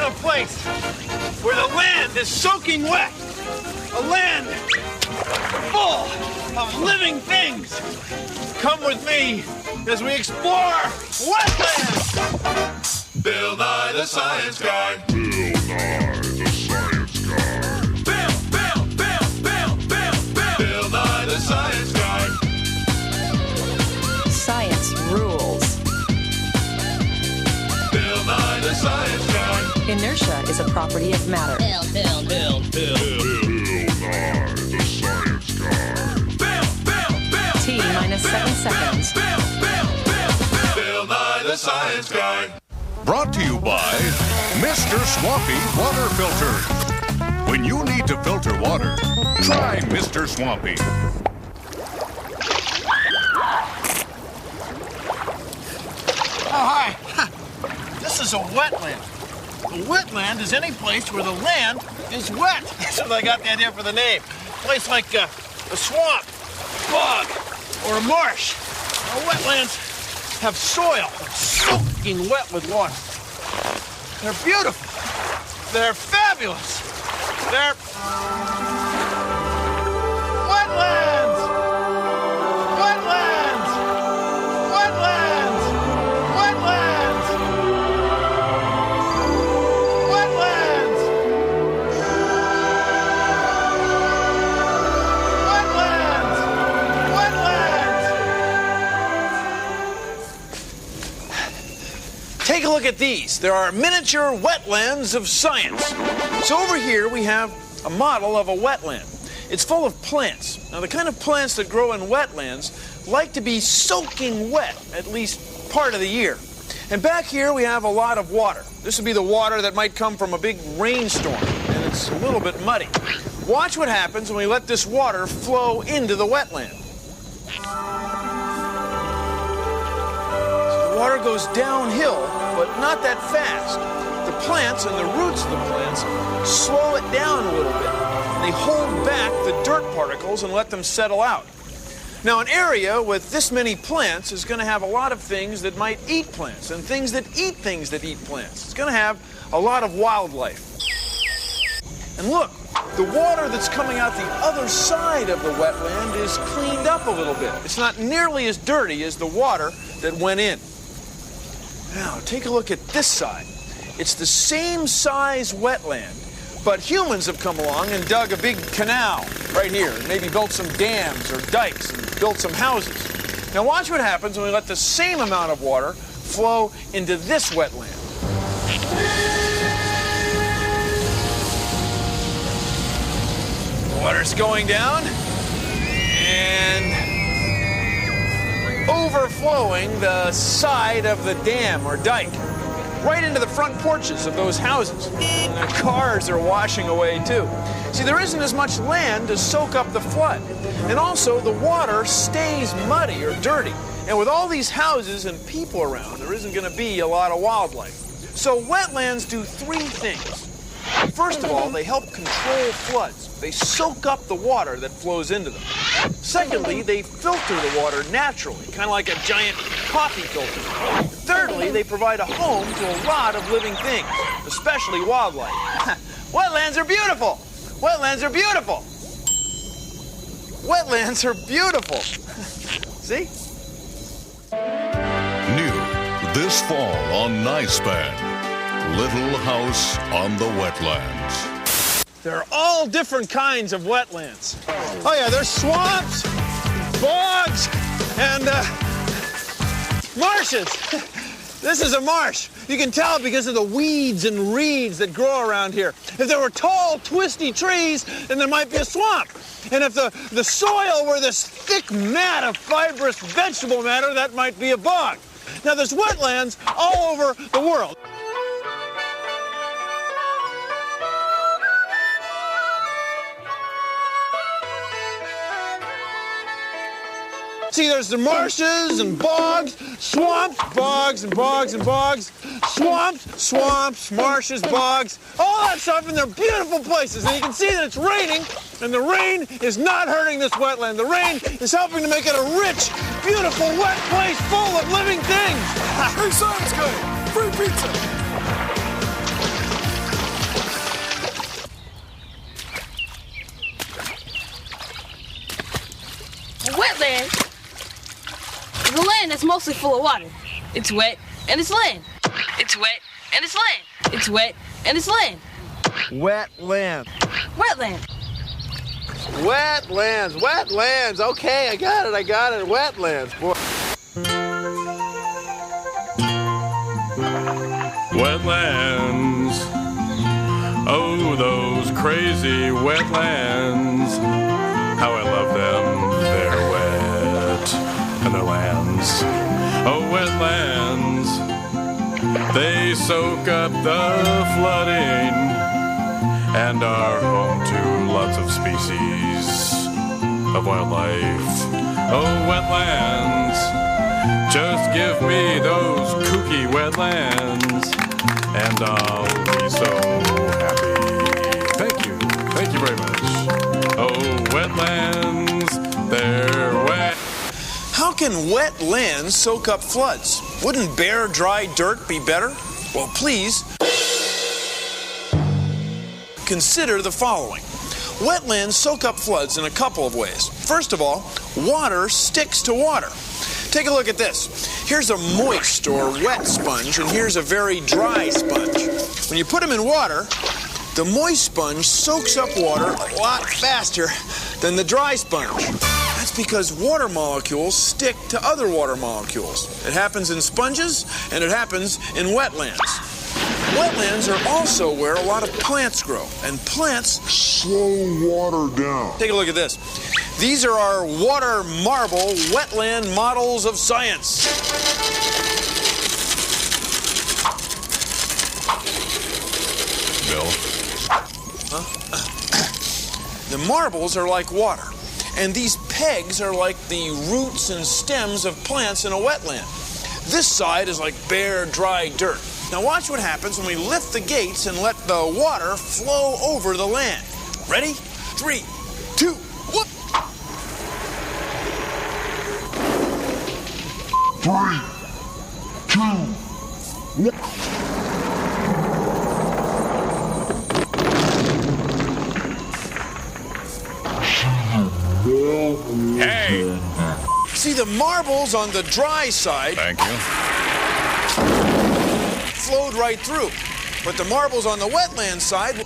a place where the land is soaking wet. A land full of living things. Come with me as we explore wetlands. Bill Nye the Science Guy. Bill Nye the Science Guy. Bill Nye the Science Guy. Science rules. Bill Nye the Science Guy. Inertia is a property of matter. Bill Nye the Science Guy. T minus 7 seconds. Bill Nye the Science Guy. Brought to you by Mr. Swampy Water Filter. When you need to filter water, try Mr. Swampy. Oh, hi. This is a wetland. A wetland is any place where the land is wet. That's what I got the idea for the name. A place like a swamp, bog, or a marsh. Now, wetlands have soil that's soaking wet with water. They're beautiful. They're fabulous. They're wetlands! Wetlands! Wetlands! Wetlands! Wetlands! Wetlands! Wetlands! Take a look at these. There are miniature wetlands of science. So over here we have a model of a wetland. It's full of plants. Now the kind of plants that grow in wetlands like to be soaking wet at least part of the year. And back here we have a lot of water. This would be the water that might come from a big rainstorm, and it's a little bit muddy. Watch what happens when we let this water flow into the wetland. So the water goes downhill, but not that fast. The plants and the roots of the plants slow it down a little bit. They hold back the dirt particles and let them settle out. Now, an area with this many plants is going to have a lot of things that might eat plants and things that eat things that eat plants. It's going to have a lot of wildlife. And look, the water that's coming out the other side of the wetland is cleaned up a little bit. It's not nearly as dirty as the water that went in. Now, take a look at this side. It's the same size wetland, but humans have come along and dug a big canal right here, and maybe built some dams or dikes and built some houses. Now watch what happens when we let the same amount of water flow into this wetland. Water's going down and overflowing the side of the dam or dike, right into the front porches of those houses. And the cars are washing away too. See, there isn't as much land to soak up the flood. And also, the water stays muddy or dirty. And with all these houses and people around, there isn't going to be a lot of wildlife. So wetlands do three things. First of all, they help control floods. They soak up the water that flows into them. Secondly, they filter the water naturally, kind of like a giant coffee filter. Thirdly, they provide a home to a lot of living things, especially wildlife. Wetlands are beautiful! Wetlands are beautiful! Wetlands are beautiful! See? New this fall on Nicepan, Little House on the Wetlands. There are all different kinds of wetlands. Oh yeah, there's swamps, bogs, and marshes. This is a marsh. You can tell because of the weeds and reeds that grow around here. If there were tall, twisty trees, then there might be a swamp. And if the soil were this thick mat of fibrous vegetable matter, that might be a bog. Now there's wetlands all over the world. See, there's the marshes and bogs, swamps, bogs and bogs and bogs, swamps, marshes, bogs, all that stuff, and they're beautiful places. And you can see that it's raining, and the rain is not hurting this wetland. The rain is helping to make it a rich, beautiful, wet place full of living things. Hey, Science Guy, free pizza. it's mostly full of water. It's wet and it's land. It's wet and it's land. It's wet and it's land. Wetland. Wetland. Wetlands. Wetlands. Okay, I got it. Wetlands. Boy. Wetlands. Oh, those crazy wetlands. How I love them. They're wet and their lands. Oh, wetlands. They soak up the flooding and are home to lots of species of wildlife. Oh, wetlands. Just give me those kooky wetlands and I'll be so happy. Thank you very much. Oh, wetlands, they're wet. How can wet land soak up floods? Wouldn't bare, dry dirt be better? Well, please consider the following. Wetlands soak up floods in a couple of ways. First of all, water sticks to water. Take a look at this. Here's a moist or wet sponge, and here's a very dry sponge. When you put them in water, the moist sponge soaks up water a lot faster than the dry sponge. That's because water molecules stick to other water molecules. It happens in sponges, and it happens in wetlands. Wetlands are also where a lot of plants grow, and plants Slow water down. Take a look at this. These are our water marble wetland models of science. Bill. The marbles are like water, and these pegs are like the roots and stems of plants in a wetland. This side is like bare, dry dirt. Now watch what happens when we lift the gates and let the water flow over the land. Ready? 3, 2, 1. 3, 2, 1. Hey! See, the marbles on the dry side Thank you. flowed right through, but the marbles on the wetland side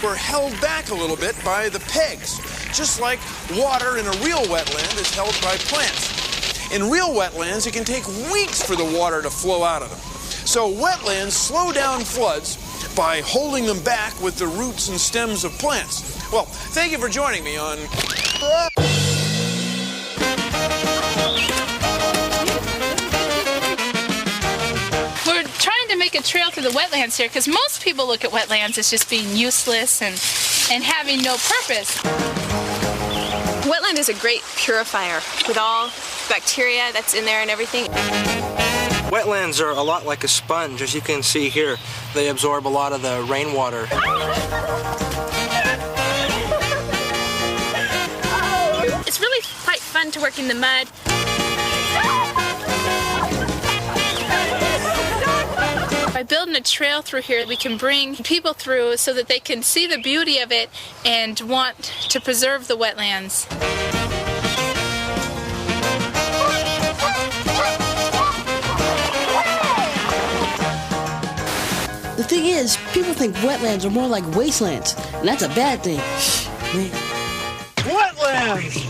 were held back a little bit by the pegs, just like water in a real wetland is held by plants. In real wetlands, it can take weeks for the water to flow out of them. So wetlands slow down floods by holding them back with the roots and stems of plants. Well, thank you for joining me on... We're trying to make a trail through the wetlands here because most people look at wetlands as just being useless and having no purpose. Wetland is a great purifier with all bacteria that's in there and everything. Wetlands are a lot like a sponge. As you can see here, they absorb a lot of the rainwater. It's really quite fun to work in the mud. By building a trail through here, we can bring people through so that they can see the beauty of it and want to preserve the wetlands. The thing is, people think wetlands are more like wastelands, and that's a bad thing. Man. Wetlands!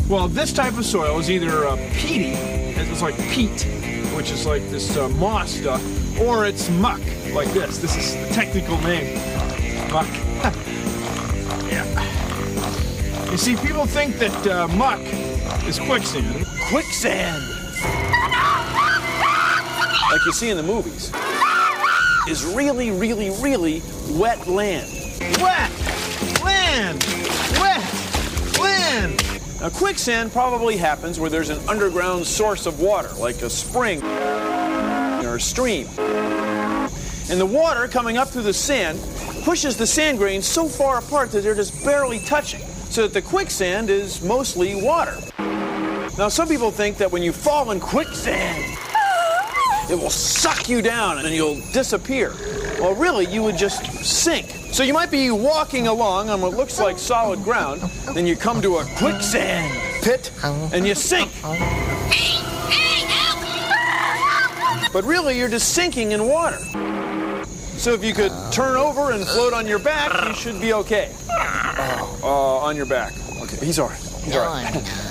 Well, this type of soil is either peaty, it's like peat, which is like this moss stuff, or it's muck, like this. This is the technical name, muck. Yeah. You see, people think that muck is quicksand. Quicksand! Like you see in the movies, is really, really, really wet land. Wet! Land! Wet! Land! Now, quicksand probably happens where there's an underground source of water, like a spring or a stream. And the water coming up through the sand pushes the sand grains so far apart that they're just barely touching, so that the quicksand is mostly water. Now, some people think that when you fall in quicksand, it will suck you down and you'll disappear. well, really, you would just sink. So you might be walking along on what looks like solid ground, then you come to a quicksand pit, and you sink. But really, you're just sinking in water. So if you could turn over and float on your back, you should be okay. On your back. Okay, he's all right. He's all right.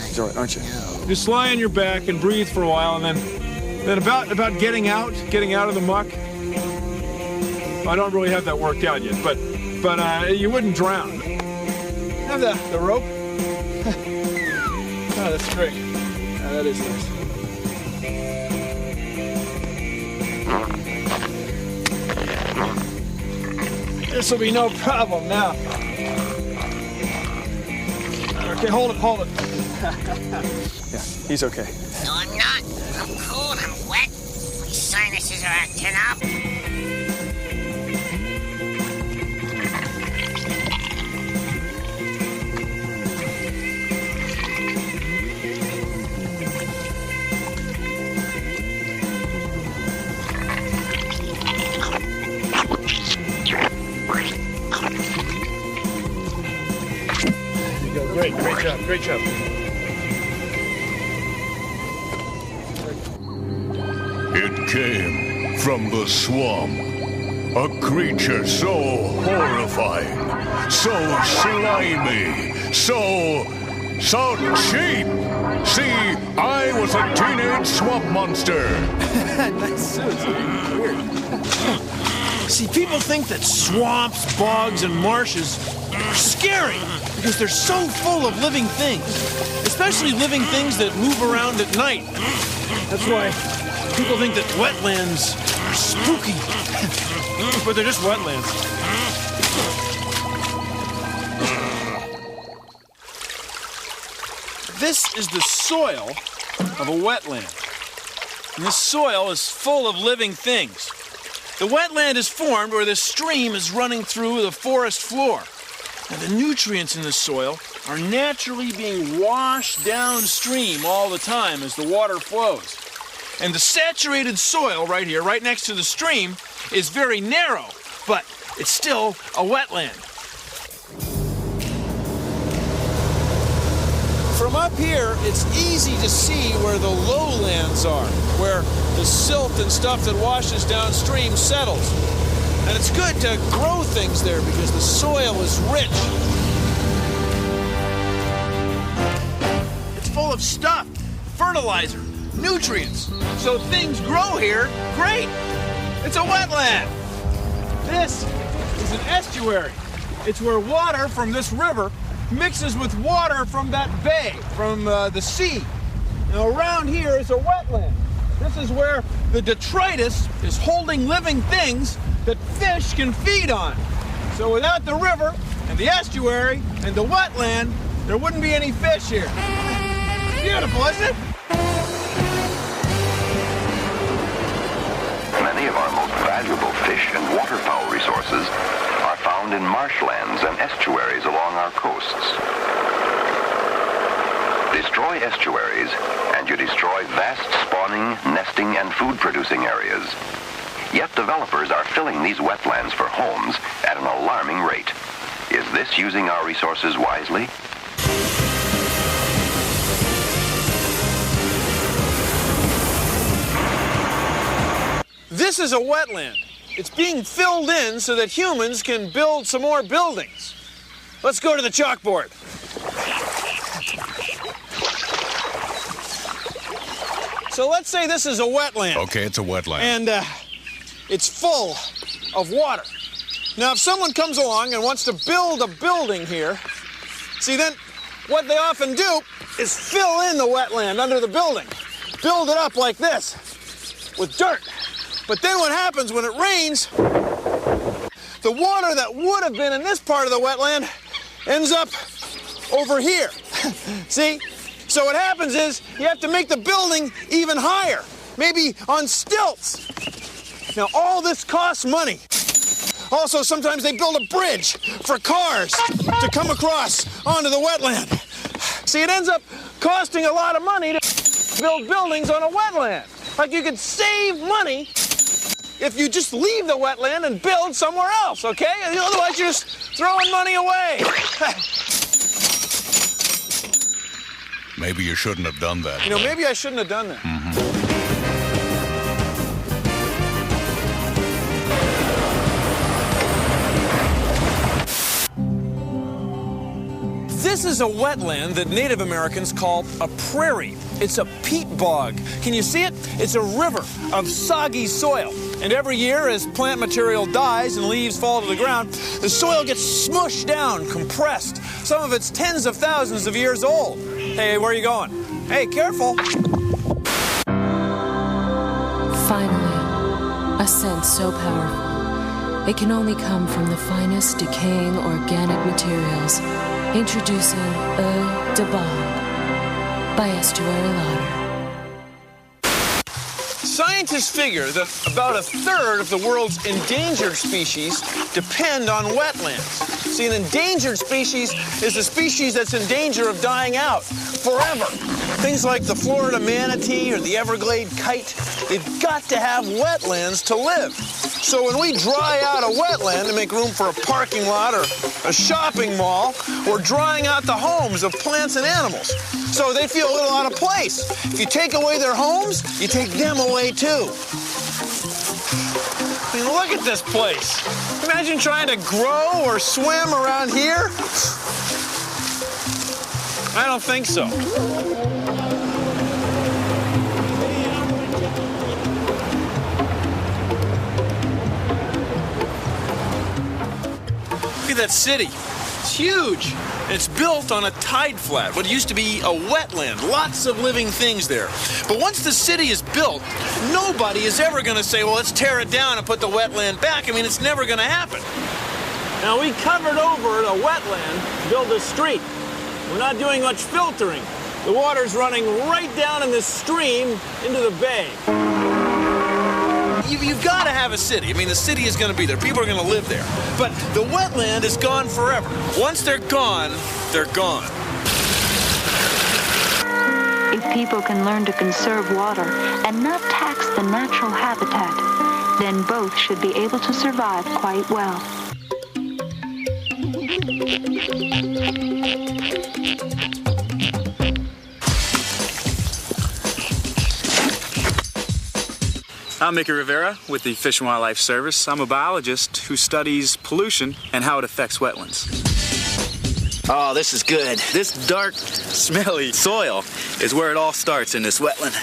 He's all right, aren't you? Just lie on your back and breathe for a while, and then about getting out of the muck. I don't really have that worked out yet, but you wouldn't drown. Have the rope. Oh, that's great. Oh, that is nice. This will be no problem now. Okay, hold it. Yeah, he's okay. No, I'm not. I'm cold. I'm wet. My sinuses are acting up. Great job. It came from the swamp. A creature so horrifying, so slimy, so cheap. See, I was a teenage swamp monster. Nice suit. Weird. See, people think that swamps, bogs, and marshes are scary because they're so full of living things, especially living things that move around at night. That's why people think that wetlands are spooky, but they're just wetlands. This is the soil of a wetland. And this soil is full of living things. The wetland is formed where the stream is running through the forest floor. Now, the nutrients in the soil are naturally being washed downstream all the time as the water flows. And the saturated soil right here, right next to the stream, is very narrow, but it's still a wetland. From up here, it's easy to see where the lowlands are, where the silt and stuff that washes downstream settles. And it's good to grow things there because the soil is rich. It's full of stuff, fertilizer, nutrients. So things grow here, great. It's a wetland. This is an estuary. It's where water from this river mixes with water from that bay, from the sea. Now around here is a wetland. This is where the detritus is holding living things that fish can feed on. So without the river and the estuary and the wetland, there wouldn't be any fish here. Beautiful, isn't it? Many of our most valuable fish and waterfowl resources are found in marshlands and estuaries along our coasts. Destroy estuaries, and you destroy vast spawning, nesting, and food-producing areas. Yet developers are filling these wetlands for homes at an alarming rate. Is this using our resources wisely? This is a wetland. It's being filled in so that humans can build some more buildings. Let's go to the chalkboard. So let's say this is a wetland. Okay, it's a wetland. And it's full of water. Now, if someone comes along and wants to build a building here, see, then what they often do is fill in the wetland under the building. Build it up like this with dirt. But then what happens when it rains, the water that would have been in this part of the wetland ends up over here. See? So what happens is you have to make the building even higher, maybe on stilts. Now, all this costs money. Also, sometimes they build a bridge for cars to come across onto the wetland. See, it ends up costing a lot of money to build buildings on a wetland. Like, you could save money if you just leave the wetland and build somewhere else, okay? Otherwise, you're just throwing money away. Maybe you shouldn't have done that. You know, maybe I shouldn't have done that. This is a wetland that Native Americans call a prairie. It's a peat bog. Can you see it? It's a river of soggy soil. And every year, as plant material dies and leaves fall to the ground, the soil gets smushed down, compressed. Some of it's tens of thousands of years old. Hey, where are you going? Hey, careful. Finally, a scent so powerful, it can only come from the finest decaying organic materials. Introducing Eau de Bog by Estuary Lauder. Scientists figure that about a third of the world's endangered species depend on wetlands. See, an endangered species is a species that's in danger of dying out forever. Things like the Florida manatee or the Everglade kite, they've got to have wetlands to live. So when we dry out a wetland to make room for a parking lot or a shopping mall, we're drying out the homes of plants and animals. So they feel a little out of place. If you take away their homes, you take them away too. I mean, look at this place. Imagine trying to grow or swim around here. I don't think so. Look at that city. It's huge. It's built on a tide flat, what used to be a wetland. Lots of living things there. But once the city is built, nobody is ever going to say, well, let's tear it down and put the wetland back. I mean, it's never going to happen. Now, we covered over a wetland to build a street. We're not doing much filtering. The water's running right down in this stream into the bay. You've got to have a city. I mean, the city is going to be there. People are going to live there. But the wetland is gone forever. Once they're gone, they're gone. If people can learn to conserve water and not tax the natural habitat, then both should be able to survive quite well. I'm Mickey Rivera with the Fish and Wildlife Service. I'm a biologist who studies pollution and how it affects wetlands. Oh, this is good. This dark, smelly soil is where it all starts in this wetland.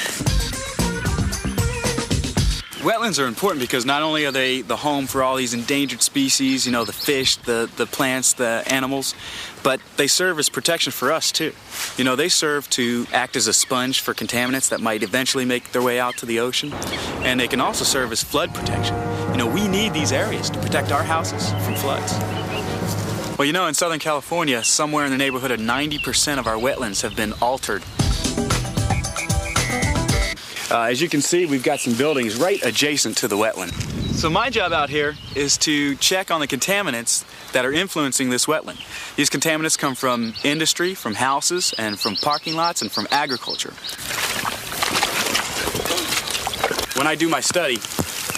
Wetlands are important because not only are they the home for all these endangered species, you know, the fish, the plants, the animals, but they serve as protection for us too. You know, they serve to act as a sponge for contaminants that might eventually make their way out to the ocean, and they can also serve as flood protection. You know, we need these areas to protect our houses from floods. Well, you know, in Southern California, somewhere in the neighborhood of 90% of our wetlands have been altered. As you can see, we've got some buildings right adjacent to the wetland. So my job out here is to check on the contaminants that are influencing this wetland. These contaminants come from industry, from houses, and from parking lots, and from agriculture. When I do my study,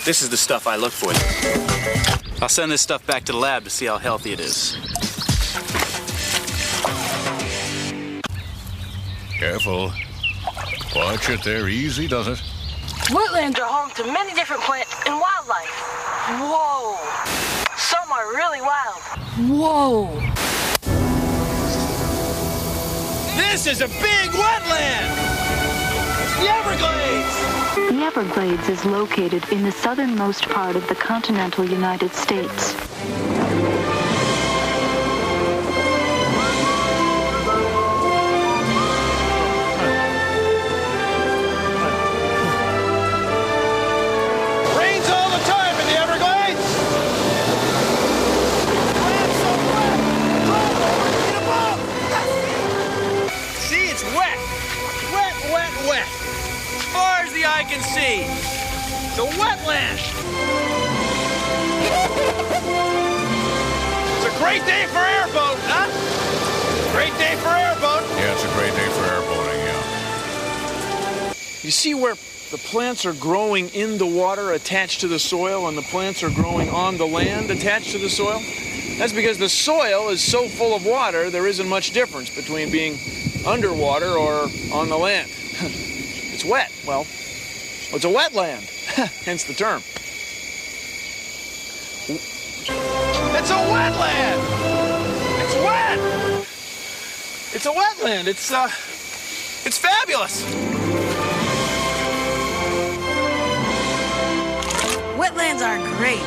this is the stuff I look for. I'll send this stuff back to the lab to see how healthy it is. Careful. Watch it there. Easy does it. Wetlands are home to many different plants and wildlife. Whoa! Some are really wild. Whoa! This is a big wetland! The Everglades! The Everglades is located in the southernmost part of the continental United States. I can see. It's a wetland. It's a great day for airboat, huh? Great day for airboat. Yeah, it's a great day for airboating, yeah. You see where the plants are growing in the water attached to the soil and the plants are growing on the land attached to the soil? That's because the soil is so full of water, there isn't much difference between being underwater or on the land. It's wet. Well, it's a wetland, hence the term. It's a wetland! It's wet! It's a wetland. It's fabulous. Wetlands are great.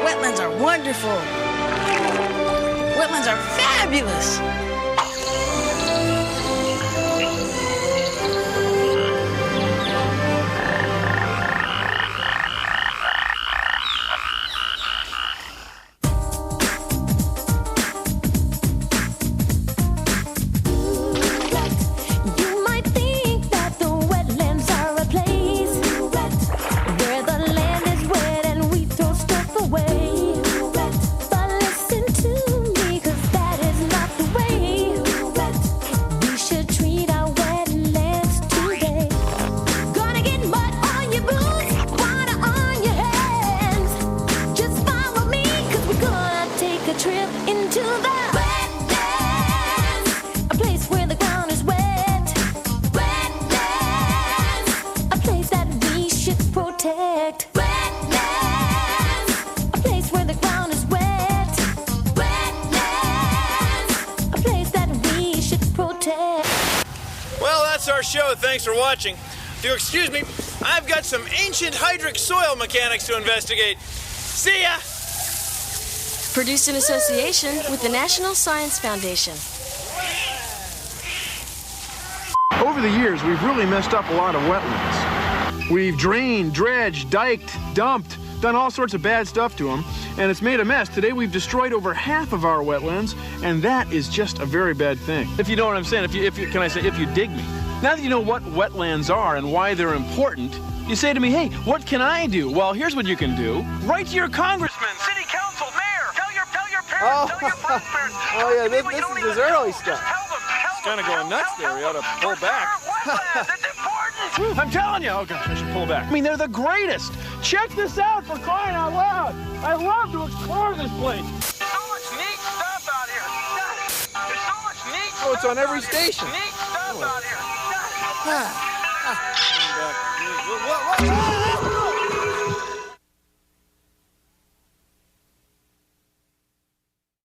Wetlands are wonderful. Wetlands are fabulous. Our show. Thanks for watching. If you'll excuse me, I've got some ancient hydric soil mechanics to investigate. See ya! Produced in association with the National Science Foundation. Over the years, we've really messed up a lot of wetlands. We've drained, dredged, diked, dumped, done all sorts of bad stuff to them, and it's made a mess. Today, we've destroyed over half of our wetlands, and that is just a very bad thing. If you know what I'm saying, if you dig me. Now that you know what wetlands are and why they're important, you say to me, hey, what can I do? Well, here's what you can do. Write to your congressman, city council, mayor. Tell your parents, tell your grandparents. Oh, yeah, this is early stuff. It's kind of going nuts there. We ought to pull back. I'm telling you. Oh, gosh, I should pull back. I mean, they're the greatest. Check this out, for crying out loud. I love to explore this place. There's so much neat stuff out here. There's so much neat stuff. Oh, it's on every station. Neat stuff out here. What?